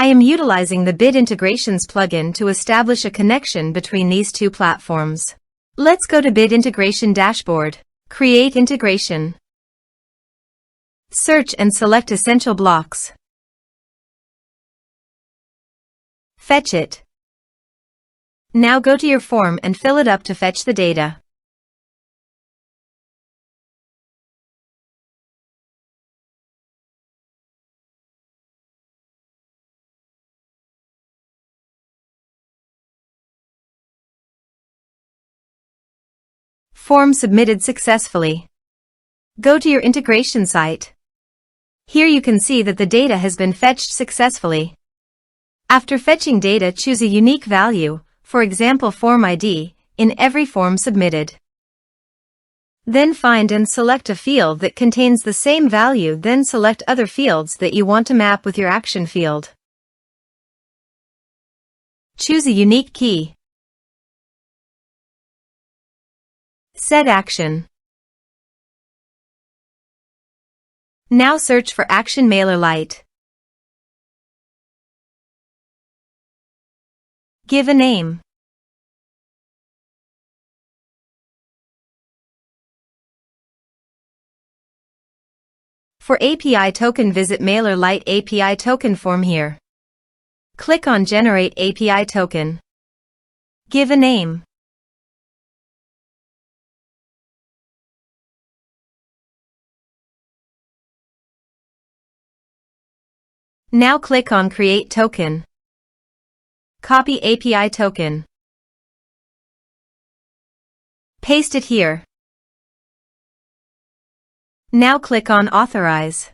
I am utilizing the Bid Integrations plugin to establish a connection between these two platforms. Let's go to Bid Integration Dashboard. Create integration. Search and select Essential Blocks. Fetch it. Now go to your form and fill it up to fetch the data. Form submitted successfully. Go to your integration site. Here you can see that the data has been fetched successfully. After fetching data, choose a unique value, for example form ID, in every form submitted. Then find and select a field that contains the same value, then select other fields that you want to map with your action field. Choose a unique key. Set action. Now search for Action MailerLite. Give a name. For API token, visit MailerLite API token form here. Click on Generate API token. Give a name. Now click on Create Token. Copy API token. Paste it here. Now click on Authorize.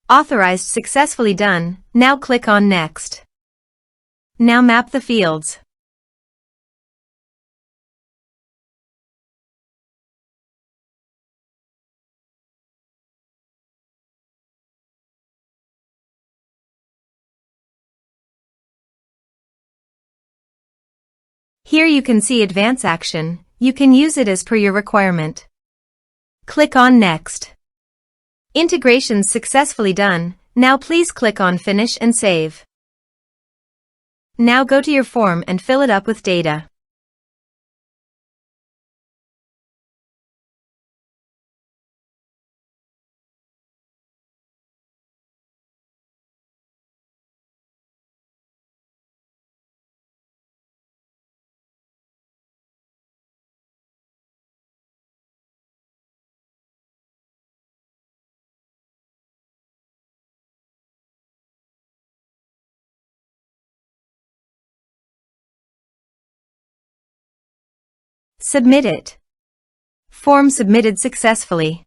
Authorized successfully done. Now click on Next. Now map the fields. Here you can see Advance Action. You can use it as per your requirement. Click on Next. Integration successfully done. Now please click on Finish and Save. Now go to your form and fill it up with data. Submit it. Form submitted successfully.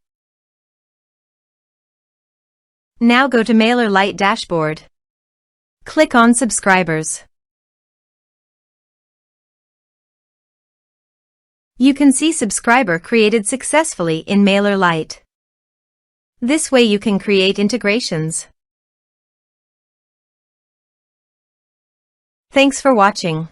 Now go to MailerLite dashboard. Click on Subscribers. You can see subscriber created successfully in MailerLite. This way you can create integrations. Thanks for watching.